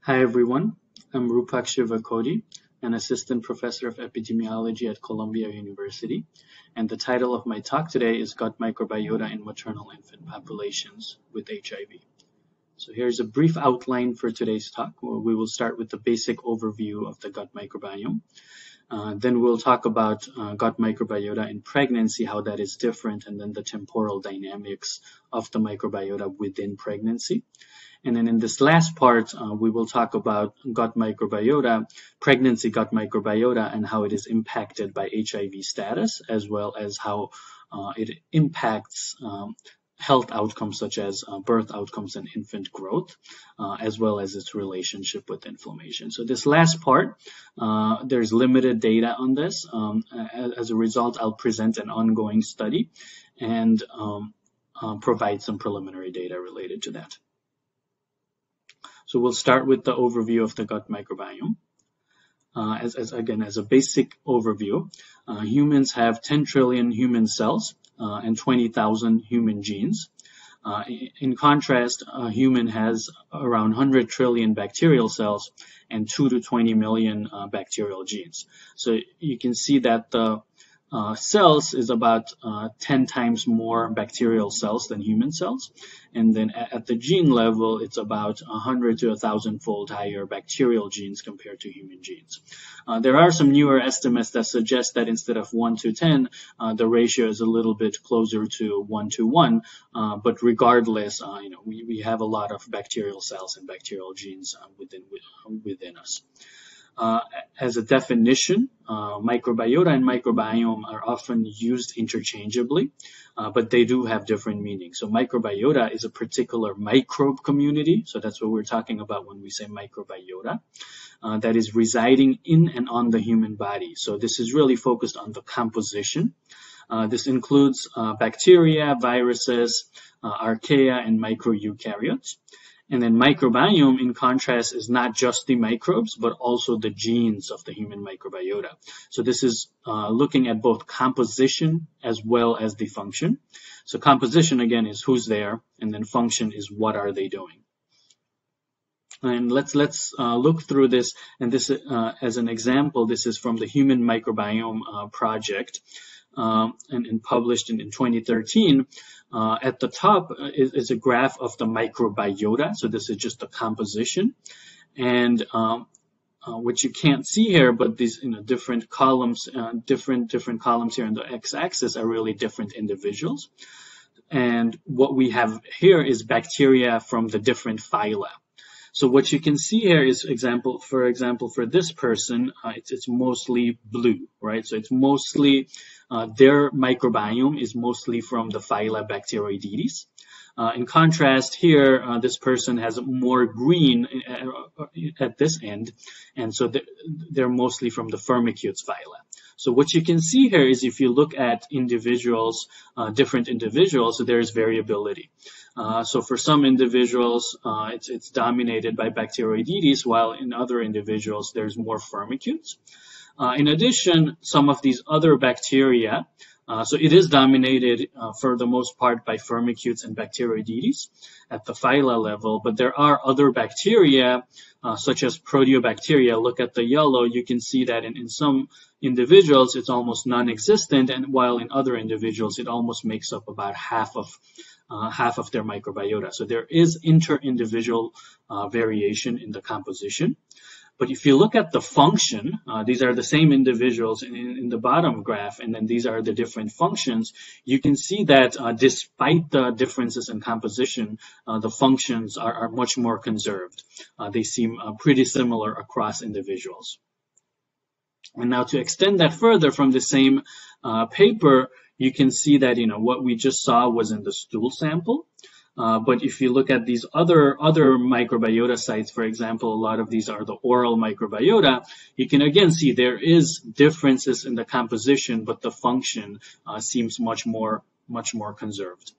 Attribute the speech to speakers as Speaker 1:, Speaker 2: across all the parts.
Speaker 1: Hi everyone, I'm Rupak Shivakoti, an Assistant Professor of Epidemiology at Columbia University, and the title of my talk today is Gut Microbiota in Maternal-Infant Populations with HIV. So here's a brief outline for today's talk. We will start with the basic overview of the gut microbiome. Then we'll talk about gut microbiota in pregnancy, how that is different, and then the temporal dynamics of the microbiota within pregnancy. And then in this last part, we will talk about gut microbiota, pregnancy gut microbiota, and how it is impacted by HIV status, as well as how it impacts health outcomes such as birth outcomes and infant growth, as well as its relationship with inflammation. So this last part, there's limited data on this. As a result, I'll present an ongoing study and provide some preliminary data related to that. So we'll start with the overview of the gut microbiome. As a basic overview, humans have 10 trillion human cells and 20,000 human genes. In contrast, a human has around 100 trillion bacterial cells and 2 to 20 million bacterial genes. So you can see that the cells is about 10 times more bacterial cells than human cells. And then at the gene level, it's about 100 to 1,000-fold higher bacterial genes compared to human genes. There are some newer estimates that suggest that instead of 1 to 10, the ratio is a little bit closer to 1 to 1. But regardless, we have a lot of bacterial cells and bacterial genes within us. As a definition, microbiota and microbiome are often used interchangeably, but they do have different meanings. So microbiota is a particular microbe community, so that's what we're talking about when we say microbiota, that is residing in and on the human body. So this is really focused on the composition. This includes bacteria, viruses, archaea, and microeukaryotes. And then microbiome, in contrast, is not just the microbes, but also the genes of the human microbiota. So this is looking at both composition as well as the function. So composition, again, is who's there, and then function is what are they doing. And let's look through this. And this, as an example, this is from the Human Microbiome Project. And published in 2013. At the top is a graph of the microbiota. So this is just the composition. And what you can't see here, but these different columns, different columns here on the x-axis are really different individuals. And what we have here is bacteria from the different phyla. So what you can see here is, for example, for this person, it's mostly blue, right? So it's mostly, their microbiome is mostly from the phyla Bacteroidetes. In contrast here, this person has more green at this end, and so they're mostly from the Firmicutes phyla. So what you can see here is if you look at individuals, different individuals, so there's variability. So for some individuals, it's dominated by Bacteroidetes, while in other individuals, there's more Firmicutes. In addition, some of these other bacteria, so it is dominated for the most part by Firmicutes and Bacteroidetes at the phyla level, but there are other bacteria, such as Proteobacteria. Look at the yellow, you can see that in some individuals, it's almost non-existent, and while in other individuals, it almost makes up about half of their microbiota. So there is inter-individual variation in the composition. But if you look at the function, these are the same individuals in the bottom graph, and then these are the different functions. You can see that despite the differences in composition, the functions are much more conserved. They seem pretty similar across individuals. And now to extend that further from the same paper, you can see that what we just saw was in the stool sample. But if you look at these other microbiota sites, for example, a lot of these are the oral microbiota, you can again see there is differences in the composition, but the function seems much more conserved.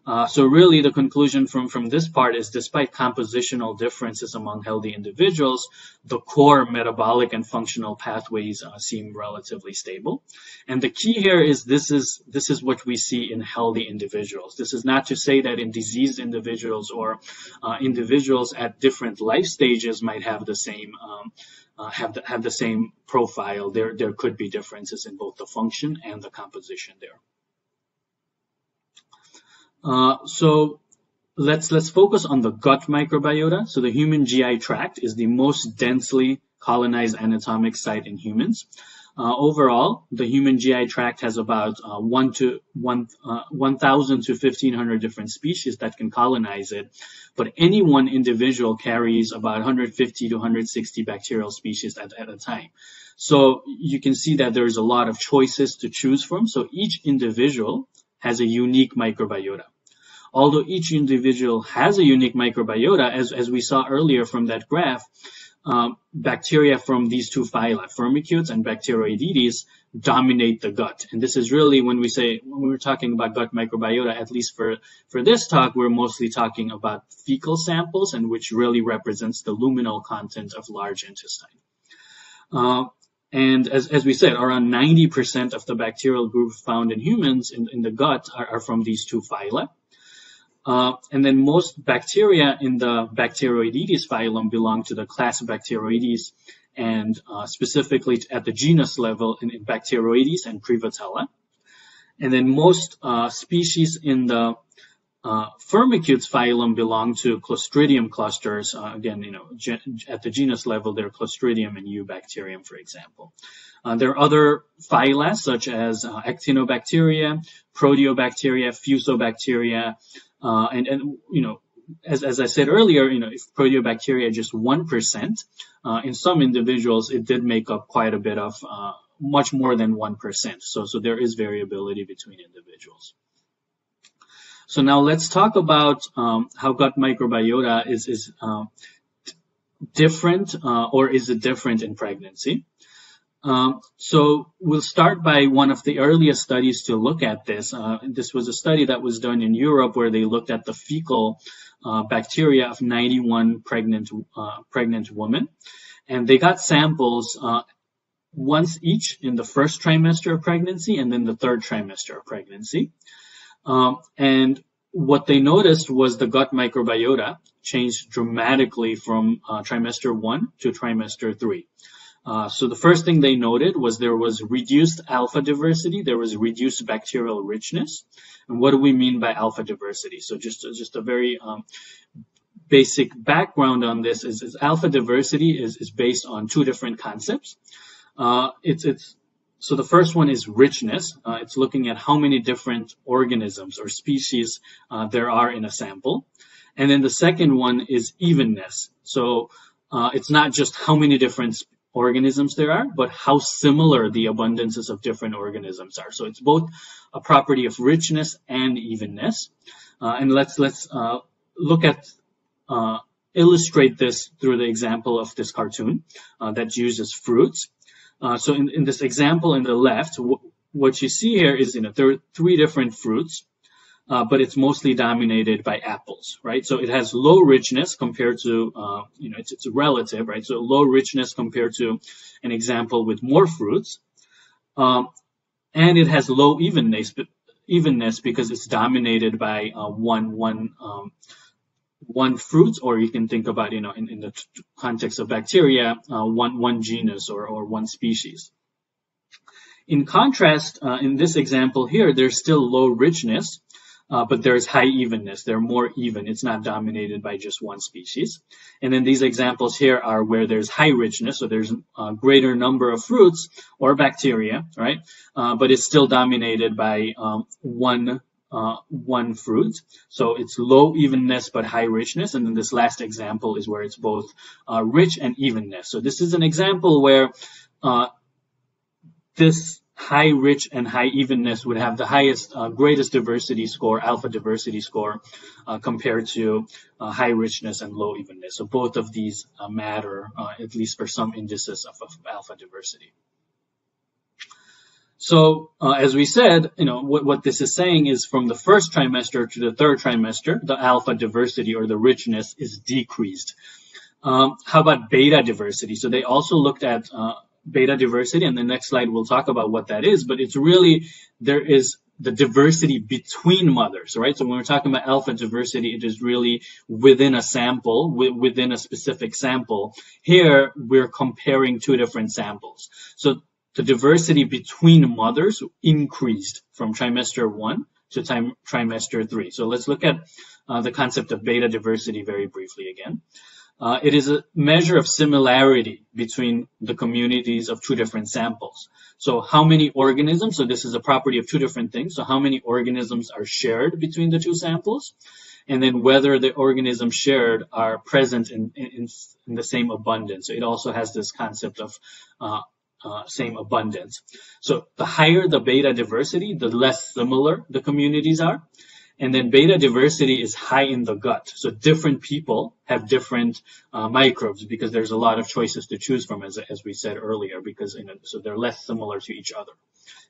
Speaker 1: So really the conclusion from this part is despite compositional differences among healthy individuals, the core metabolic and functional pathways seem relatively stable. And the key here is this is what we see in healthy individuals. This is not to say that in diseased individuals or individuals at different life stages might have the same have the same profile. There could be differences in both the function and the composition there. So let's focus on the gut microbiota. So the human GI tract is the most densely colonized anatomic site in humans. Overall, the human GI tract has about 1,000 to 1,500 different species that can colonize it, but any one individual carries about 150 to 160 bacterial species at a time. So you can see that there's a lot of choices to choose from. So each individual has a unique microbiota. Although each individual has a unique microbiota, as we saw earlier from that graph, bacteria from these two phyla, Firmicutes and Bacteroidetes, dominate the gut. And this is really when we're talking about gut microbiota, at least for this talk, we're mostly talking about fecal samples, and which really represents the luminal content of large intestine. And as we said, around 90% of the bacterial group found in humans in the gut are from these two phyla. And then most bacteria in the Bacteroidetes phylum belong to the class Bacteroides, and specifically at the genus level in Bacteroides and Prevotella. And then most species in the Firmicutes phylum belong to Clostridium clusters. Again, at the genus level, they're Clostridium and Eubacterium, for example. There are other phyla such as Actinobacteria, Proteobacteria, Fusobacteria, as I said earlier, if Proteobacteria just 1%, in some individuals it did make up quite a bit of, much more than 1%. So there is variability between individuals. So now let's talk about how gut microbiota is different, or is it different in pregnancy? So we'll start by one of the earliest studies to look at this. This was a study that was done in Europe where they looked at the fecal bacteria of 91 pregnant women, and they got samples once each in the first trimester of pregnancy and then the third trimester of pregnancy. And what they noticed was the gut microbiota changed dramatically from trimester 1 to trimester 3. So the first thing they noted was there was reduced alpha diversity, there was reduced bacterial richness. And what do we mean by alpha diversity? So just a very basic background on this is alpha diversity is based on two different concepts. So the first one is richness. It's looking at how many different organisms or species there are in a sample. And then the second one is evenness. So it's not just how many different organisms there are, but how similar the abundances of different organisms are. So it's both a property of richness and evenness. And let's look at illustrate this through the example of this cartoon that uses fruits. So in this example in the left, what you see here is there are three different fruits, but it's mostly dominated by apples, right? So it has low richness compared to, it's relative, right? So low richness compared to an example with more fruits. And it has low evenness because it's dominated by one fruit, or you can think about, in the context of bacteria, one genus or one species. In contrast, in this example here, there's still low richness, but there's high evenness. They're more even. It's not dominated by just one species. And then these examples here are where there's high richness, so there's a greater number of fruits or bacteria, right? But it's still dominated by one fruit. So it's low evenness but high richness. And then this last example is where it's both rich and evenness. So this is an example where this high rich and high evenness would have the highest, greatest diversity score, alpha diversity score, compared to high richness and low evenness. So both of these matter, at least for some indices of alpha diversity. So as we said, what this is saying is from the first trimester to the third trimester, the alpha diversity or the richness is decreased. How about beta diversity? So they also looked at beta diversity, and the next slide we'll talk about what that is, but it's really, there is the diversity between mothers, right? So when we're talking about alpha diversity, it is really within a sample, within a specific sample. Here, we're comparing two different samples. So the diversity between mothers increased from trimester 1 to trimester 3. So let's look at the concept of beta diversity very briefly again. It is a measure of similarity between the communities of two different samples. So how many organisms, so this is a property of two different things, so how many organisms are shared between the two samples, and then whether the organisms shared are present in the same abundance. So it also has this concept of same abundance. So the higher the beta diversity, the less similar the communities are. And then beta diversity is high in the gut. So different people have different microbes because there's a lot of choices to choose from, as we said earlier, because so they're less similar to each other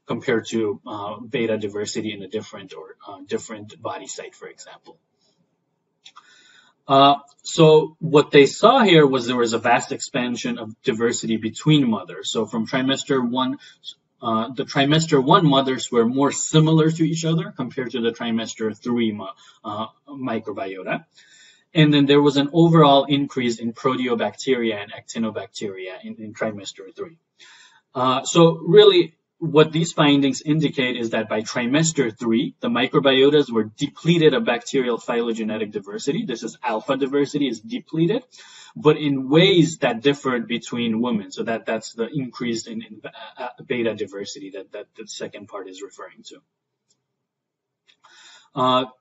Speaker 1: compared to beta diversity in a different body site, for example. So what they saw here was there was a vast expansion of diversity between mothers. So from trimester 1, the trimester 1 mothers were more similar to each other compared to the trimester 3 microbiota. And then there was an overall increase in proteobacteria and actinobacteria in trimester 3. So really, what these findings indicate is that by trimester 3, the microbiotas were depleted of bacterial phylogenetic diversity. This is alpha diversity is depleted, but in ways that differed between women. So that's the increase in beta diversity that the second part is referring to.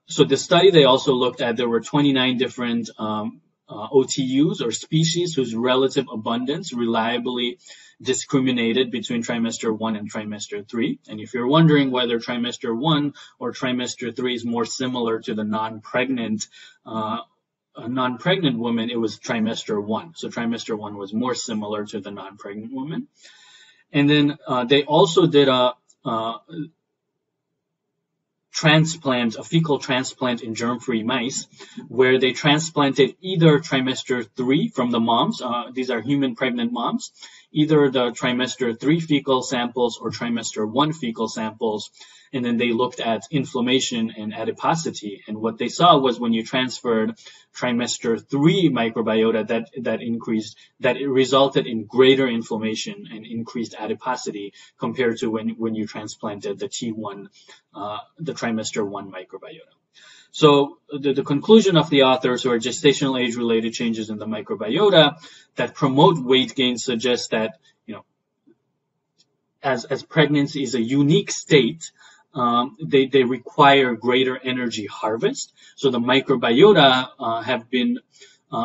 Speaker 1: So the study, they also looked at, there were 29 different OTUs or species whose relative abundance reliably discriminated between trimester 1 and trimester 3. And if you're wondering whether trimester 1 or trimester 3 is more similar to the non-pregnant woman, it was trimester 1. So trimester 1 was more similar to the non-pregnant woman. And then they also did a fecal transplant in germ-free mice, where they transplanted either trimester 3 from the moms, these are human pregnant moms, either the trimester 3 fecal samples or trimester 1 fecal samples, and then they looked at inflammation and adiposity. And what they saw was when you transferred trimester 3 microbiota, that it resulted in greater inflammation and increased adiposity compared to when you transplanted the T1, the trimester 1 microbiota. So the conclusion of the authors, who are gestational age-related changes in the microbiota that promote weight gain, suggests that, as pregnancy is a unique state, they require greater energy harvest. So the microbiota have been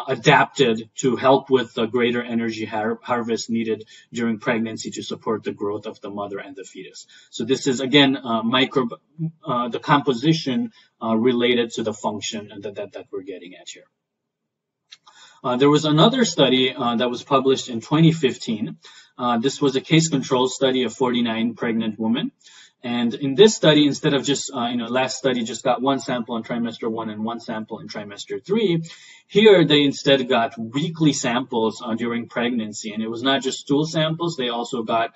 Speaker 1: adapted to help with the greater energy harvest needed during pregnancy to support the growth of the mother and the fetus. So this is, again, the composition related to the function that we're getting at here. There was another study that was published in 2015. This was a case-control study of 49 pregnant women. And in this study, instead of just, last study just got one sample in trimester 1 and one sample in trimester 3, here they instead got weekly samples during pregnancy. And it was not just stool samples, they also got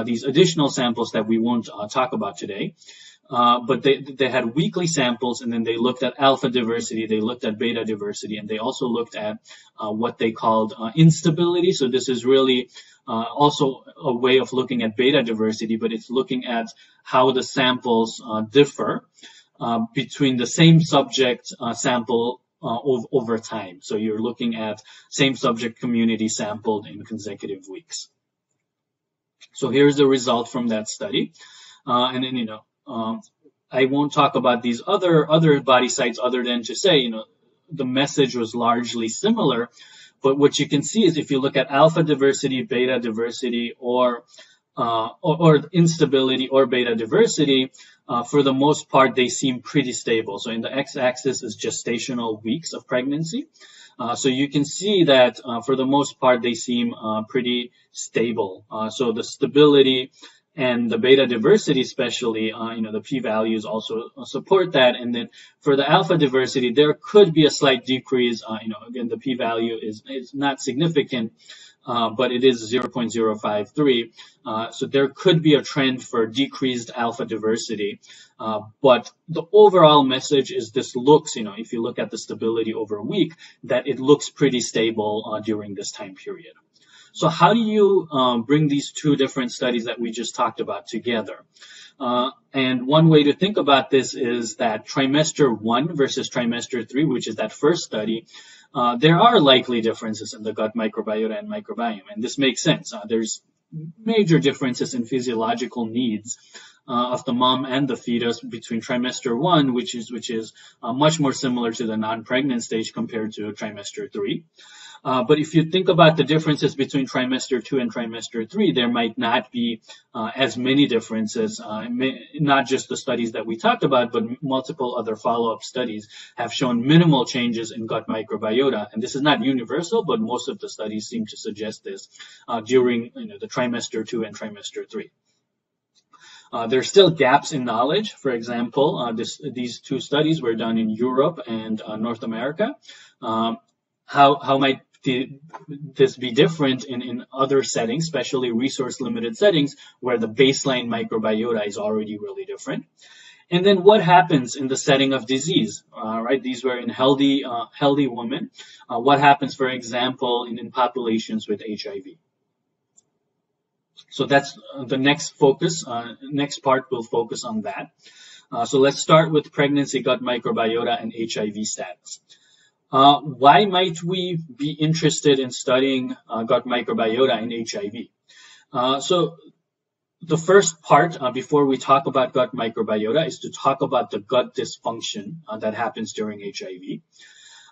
Speaker 1: these additional samples that we won't talk about today. But they had weekly samples, and then they looked at alpha diversity, they looked at beta diversity, and they also looked at what they called instability. So this is really also a way of looking at beta diversity, but it's looking at how the samples differ between the same subject sample over time. So you're looking at same subject community sampled in consecutive weeks. So here's the result from that study. And then, I won't talk about these other body sites other than to say, the message was largely similar. But what you can see is if you look at alpha diversity, beta diversity, or instability or beta diversity, for the most part, they seem pretty stable. So in the x-axis is gestational weeks of pregnancy. So you can see that for the most part, they seem pretty stable. So the stability And the beta diversity especially, the p-values also support that. And then for the alpha diversity, there could be a slight decrease. Again, the p-value is not significant, but it is 0.053. So there could be a trend for decreased alpha diversity. But the overall message is this looks, if you look at the stability over a week, that it looks pretty stable during this time period. So how do you bring these two different studies that we just talked about together? And one way to think about this is that trimester 1 versus trimester 3, which is that first study, there are likely differences in the gut microbiota and microbiome, and this makes sense. There's major differences in physiological needs of the mom and the fetus between trimester 1, which is much more similar to the non-pregnant stage compared to trimester 3. But if you think about the differences between trimester 2 and trimester 3, there might not be as many differences. Not just the studies that we talked about, but multiple other follow-up studies have shown minimal changes in gut microbiota. And this is not universal, but most of the studies seem to suggest this during the trimester 2 and trimester 3. There's still gaps in knowledge. For example, these two studies were done in Europe and North America. How might this be different in other settings, especially resource-limited settings, where the baseline microbiota is already really different? And then what happens in the setting of disease? Right, these were in healthy women. What happens, for example, in populations with HIV? So that's the next focus. Next part will focus on that. So let's start with pregnancy gut microbiota and HIV status. Why might we be interested in studying gut microbiota in HIV? So the first part, before we talk about gut microbiota, is to talk about the gut dysfunction that happens during HIV.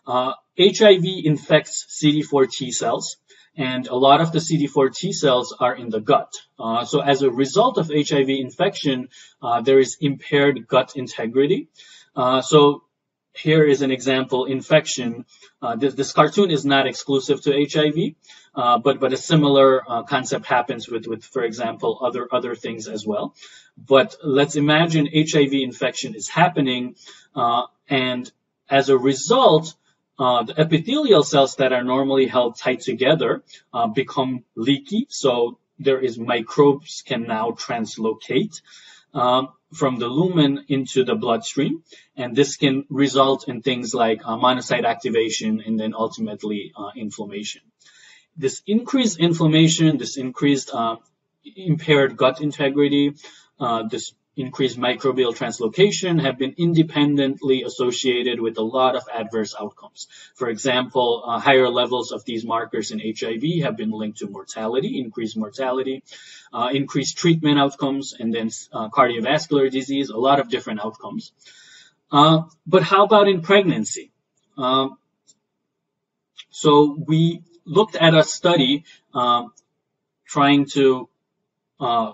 Speaker 1: HIV infects CD4 T cells, and a lot of the CD4 T cells are in the gut. So as a result of HIV infection, there is impaired gut integrity. So here is an example infection. This cartoon is not exclusive to HIV, but a similar concept happens with, for example, other things as well. But let's imagine HIV infection is happening, and as a result, the epithelial cells that are normally held tight together become leaky. So there is microbes can now translocate from the lumen into the bloodstream, and this can result in things like monocyte activation and then ultimately inflammation. This increased inflammation, this increased impaired gut integrity, this increased microbial translocation have been independently associated with a lot of adverse outcomes. For example, higher levels of these markers in HIV have been linked to mortality, increased treatment outcomes, and then cardiovascular disease, a lot of different outcomes. But how about in pregnancy? So we looked at a study trying to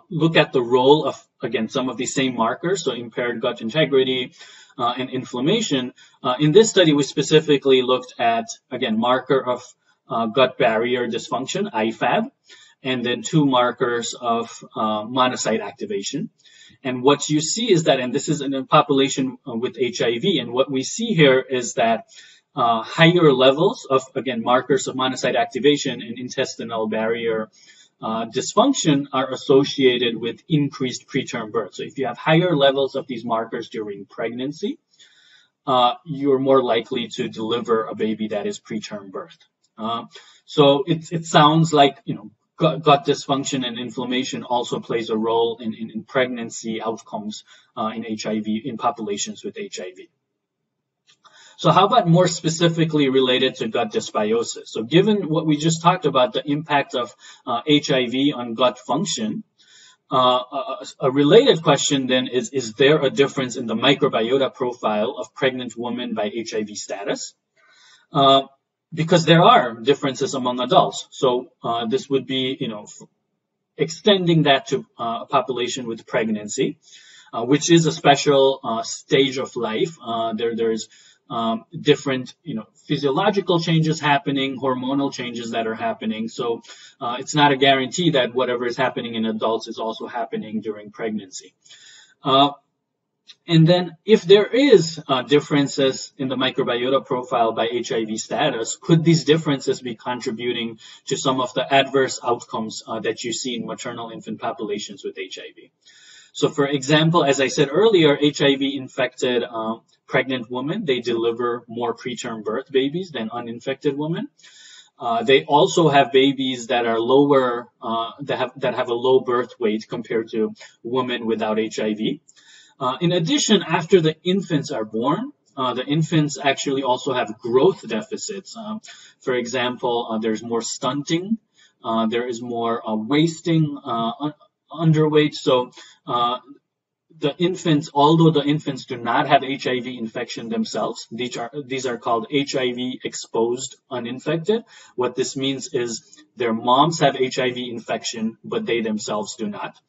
Speaker 1: look at the role of, again, some of these same markers, so impaired gut integrity and inflammation. In this study, we specifically looked at, again, marker of gut barrier dysfunction, IFAB, and then two markers of monocyte activation. And what you see is that, and this is in a population with HIV, and what we see here is that higher levels of, again, markers of monocyte activation and intestinal barrier dysfunction are associated with increased preterm birth. So if you have higher levels of these markers during pregnancy, you're more likely to deliver a baby that is preterm birth. So it sounds like, gut dysfunction and inflammation also plays a role in pregnancy outcomes in HIV, in populations with HIV. So how about more specifically related to gut dysbiosis? So given what we just talked about, the impact of HIV on gut function, a related question then is there a difference in the microbiota profile of pregnant women by HIV status? Because there are differences among adults. So this would be, extending that to a population with pregnancy. which is a special stage of life. There's different, physiological changes happening, hormonal changes that are happening. So it's not a guarantee that whatever is happening in adults is also happening during pregnancy. And then if there is differences in the microbiota profile by HIV status, could these differences be contributing to some of the adverse outcomes that you see in maternal infant populations with HIV? So for example, as I said earlier, HIV-infected pregnant women, they deliver more preterm birth babies than uninfected women. They also have babies that are lower, that have a low birth weight compared to women without HIV. In addition, after the infants are born, the infants actually also have growth deficits. For example, there's more stunting, there is more wasting, underweight. So the infants, although the infants do not have HIV infection themselves, these are called HIV exposed uninfected. What this means is their moms have HIV infection, but they themselves do not.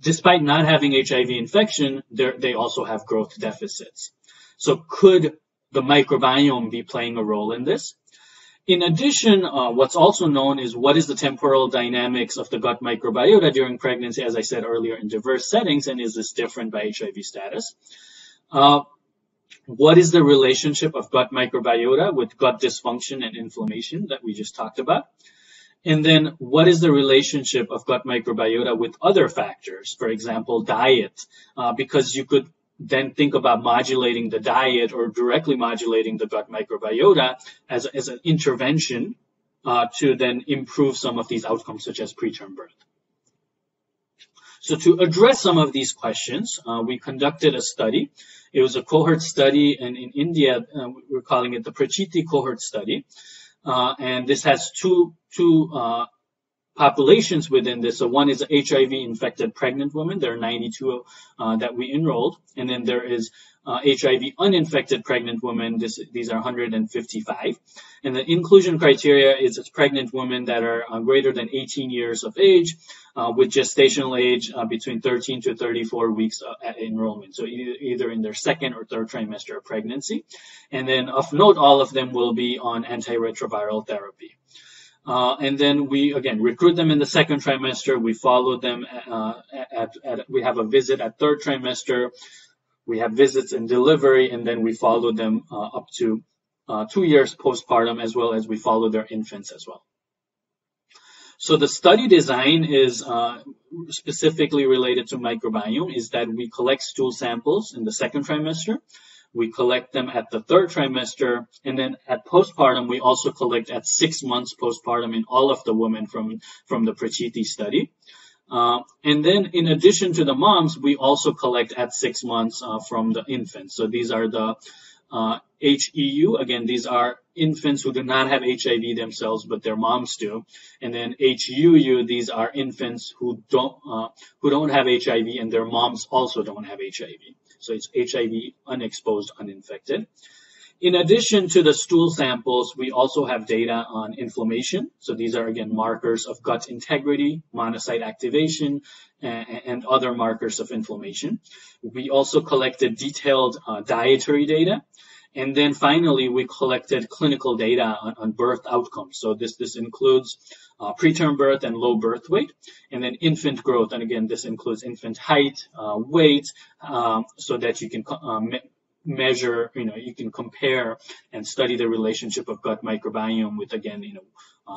Speaker 1: Despite not having HIV infection, they also have growth deficits. So could the microbiome be playing a role in this? In addition, what's also known is what is the temporal dynamics of the gut microbiota during pregnancy, as I said earlier, in diverse settings, and is this different by HIV status? What is the relationship of gut microbiota with gut dysfunction and inflammation that we just talked about? And then what is the relationship of gut microbiota with other factors, for example, diet? Because you could then think about modulating the diet or directly modulating the gut microbiota as an intervention to then improve some of these outcomes, such as preterm birth. So to address some of these questions, we conducted a study. It was a cohort study, and in India, we're calling it the PRACHITI cohort study. And this has two populations within this. So one is HIV-infected pregnant women. There are 92 that we enrolled. And then there is HIV-uninfected pregnant women. These are 155. And the inclusion criteria is it's pregnant women that are greater than 18 years of age with gestational age between 13 to 34 weeks at enrollment. So either in their second or third trimester of pregnancy. And then of note, all of them will be on antiretroviral therapy. And then we, again, recruit them in the second trimester. We follow them we have a visit at third trimester. We have visits in delivery, and then we follow them up to 2 years postpartum, as well as we follow their infants as well. So the study design is specifically related to microbiome, is that we collect stool samples in the second trimester. We collect them at the third trimester, and then at postpartum, we also collect at 6 months postpartum in all of the women from the PRACHITI study. And then in addition to the moms, we also collect at 6 months from the infants. So these are the HEU. Again, these are infants who do not have HIV themselves, but their moms do. And then HUU, these are infants who don't have HIV, and their moms also don't have HIV. So it's HIV unexposed, uninfected. In addition to the stool samples, we also have data on inflammation. So these are, again, markers of gut integrity, monocyte activation, and other markers of inflammation. We also collected detailed dietary data. And then finally, we collected clinical data on birth outcomes. So this includes preterm birth and low birth weight, and then infant growth. And again, this includes infant height, weight, so that you can measure, you can compare and study the relationship of gut microbiome with, again,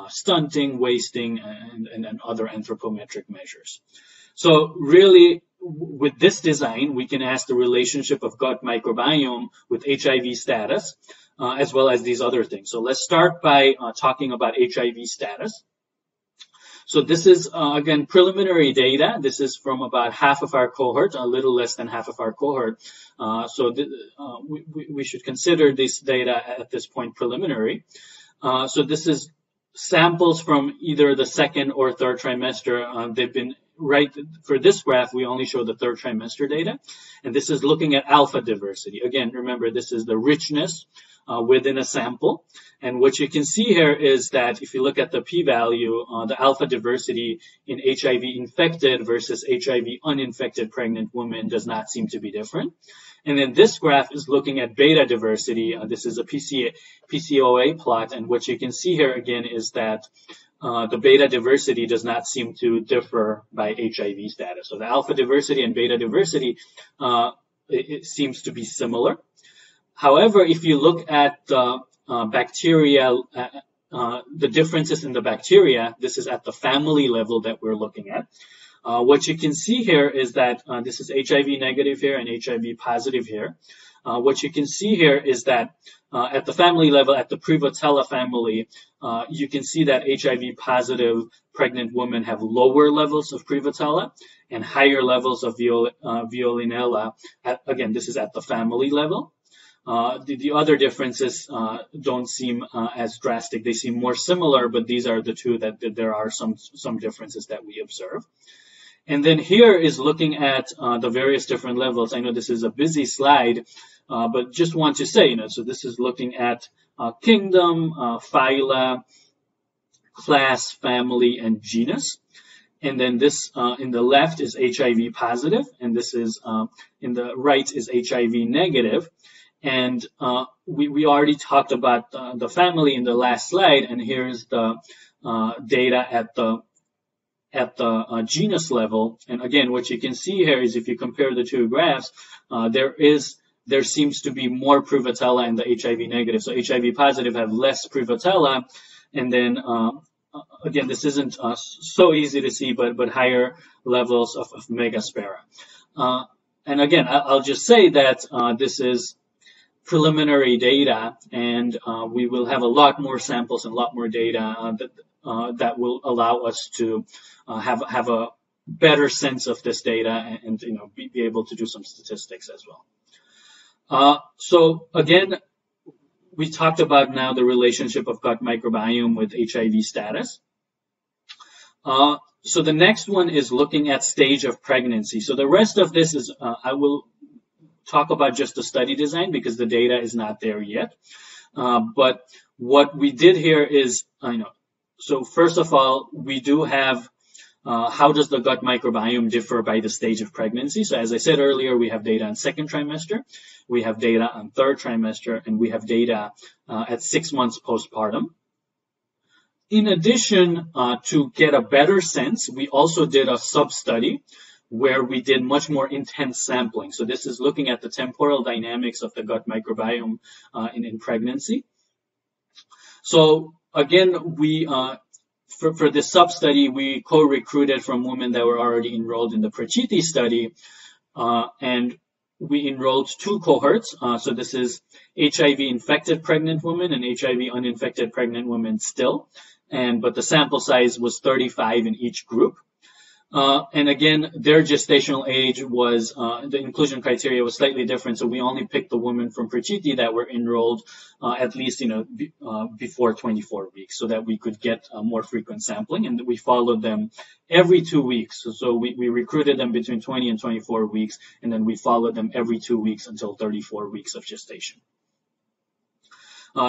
Speaker 1: stunting, wasting, and other anthropometric measures. So really, with this design, we can ask the relationship of gut microbiome with HIV status, as well as these other things. So let's start by talking about HIV status. So this is, again, preliminary data. This is from about half of our cohort, a little less than half of our cohort. So we should consider this data at this point preliminary. So this is samples from either the second or third trimester. They've been right for this graph, we only show the third trimester data, and this is looking at alpha diversity. Again, remember, this is the richness within a sample. And what you can see here is that if you look at the p-value, the alpha diversity in HIV infected versus HIV uninfected pregnant women does not seem to be different. And then this graph is looking at beta diversity. This is a PCOA plot, and what you can see here again is that the beta diversity does not seem to differ by HIV status. So the alpha diversity and beta diversity, it seems to be similar. However, if you look at the bacteria, the differences in the bacteria, this is at the family level that we're looking at. What you can see here is that this is HIV negative here and HIV positive here. What you can see here is that at the family level, at the Prevotella family, you can see that HIV positive pregnant women have lower levels of Prevotella and higher levels of Violinella. Again, this is at the family level. The other differences don't seem as drastic. They seem more similar, but these are the two that there are some differences that we observe. And then here is looking at the various different levels. I know this is a busy slide, but just want to say, so this is looking at kingdom, phyla, class, family, and genus. And then this in the left is HIV positive, and this is in the right is HIV negative. And we already talked about the family in the last slide, and here's the data at the genus level. And again, what you can see here is if you compare the two graphs, there seems to be more Prevotella in the HIV negative. So HIV positive have less Prevotella, and then again, this isn't so easy to see, but higher levels of Megaspora. And again, I'll just say that this is preliminary data, and we will have a lot more samples and a lot more data that will allow us to have a better sense of this data and be able to do some statistics as well. So again, we talked about now the relationship of gut microbiome with HIV status. So the next one is looking at stage of pregnancy. So the rest of this is I will talk about just the study design because the data is not there yet. But what we did here is, so first of all, we do have how does the gut microbiome differ by the stage of pregnancy? So as I said earlier, we have data on second trimester, we have data on third trimester, and we have data at 6 months postpartum. In addition, to get a better sense, we also did a sub-study where we did much more intense sampling. So this is looking at the temporal dynamics of the gut microbiome in pregnancy. So again, we for this sub-study, we co-recruited from women that were already enrolled in the PRACHITI study, and we enrolled 2 cohorts. So this is HIV-infected pregnant women and HIV uninfected pregnant women still, but the sample size was 35 in each group. And again, their gestational age was, the inclusion criteria was slightly different. So we only picked the women from PRACHITI that were enrolled, at least, before 24 weeks so that we could get more frequent sampling. And we followed them every 2 weeks. So we recruited them between 20 and 24 weeks, and then we followed them every 2 weeks until 34 weeks of gestation.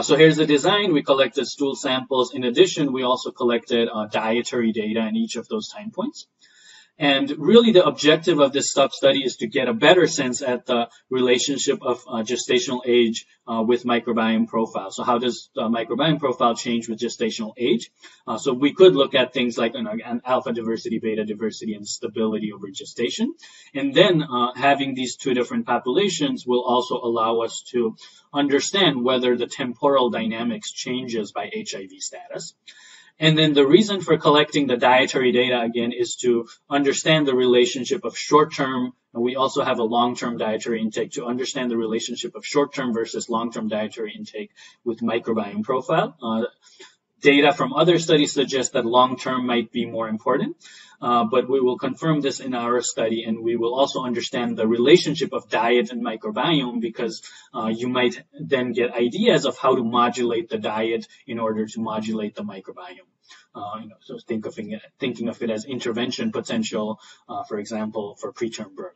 Speaker 1: So here's the design. We collected stool samples. In addition, we also collected dietary data in each of those time points. And really the objective of this sub-study is to get a better sense at the relationship of gestational age with microbiome profile. So how does the microbiome profile change with gestational age? So we could look at things like an alpha diversity, beta diversity, and stability over gestation. And then having these 2 different populations will also allow us to understand whether the temporal dynamics changes by HIV status. And then the reason for collecting the dietary data, again, is to understand the relationship of short-term, and we also have a long-term dietary intake to understand the relationship of short-term versus long-term dietary intake with microbiome profile. Data from other studies suggest that long-term might be more important, but we will confirm this in our study, and we will also understand the relationship of diet and microbiome because you might then get ideas of how to modulate the diet in order to modulate the microbiome. So thinking of it as intervention potential, for example, for preterm birth.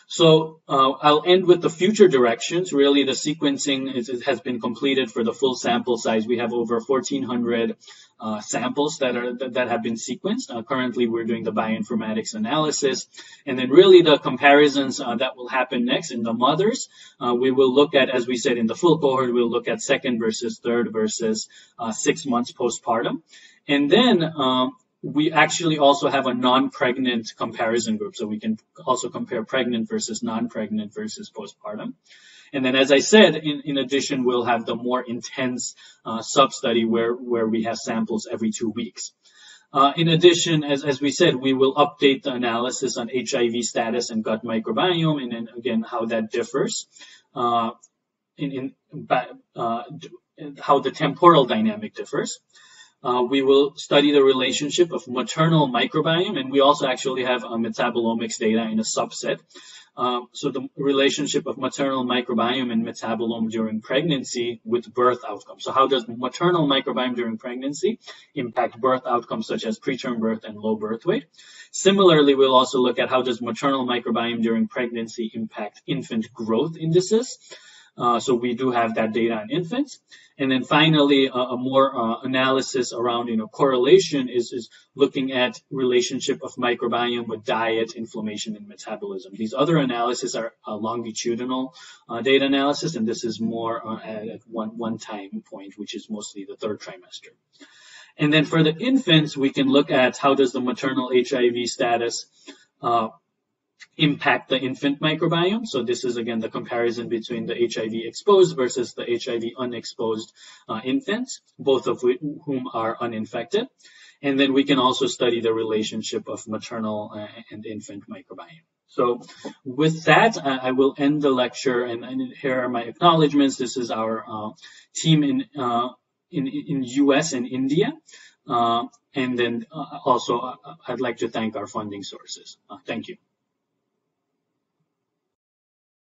Speaker 1: So I'll end with the future directions. Really, the sequencing has been completed for the full sample size. We have over 1,400 samples that have been sequenced. Currently, we're doing the bioinformatics analysis, and then really the comparisons that will happen next in the mothers. We will look at, as we said, in the full cohort, we'll look at second versus third versus 6 months postpartum, and then we actually also have a non-pregnant comparison group, so we can also compare pregnant versus non-pregnant versus postpartum. And then, as I said, in addition, we'll have the more intense sub-study where we have samples every 2 weeks. In addition, as we said, we will update the analysis on HIV status and gut microbiome, and then again, how that differs, how the temporal dynamic differs. We will study the relationship of maternal microbiome, and we also actually have metabolomics data in a subset. So the relationship of maternal microbiome and metabolome during pregnancy with birth outcomes. So how does maternal microbiome during pregnancy impact birth outcomes such as preterm birth and low birth weight? Similarly, we'll also look at how does maternal microbiome during pregnancy impact infant growth indices. So we do have that data on infants. And then finally, a more analysis around correlation is looking at relationship of microbiome with diet, inflammation, and metabolism. These other analyses are longitudinal data analysis, and this is more at one time point, which is mostly the third trimester. And then for the infants, we can look at how does the maternal HIV status impact the infant microbiome. So this is, again, the comparison between the HIV exposed versus the HIV unexposed infants, both of whom are uninfected. And then we can also study the relationship of maternal and infant microbiome. So with that, I will end the lecture, and here are my acknowledgements. This is our team in US and India. And then also I'd like to thank our funding sources. Thank you.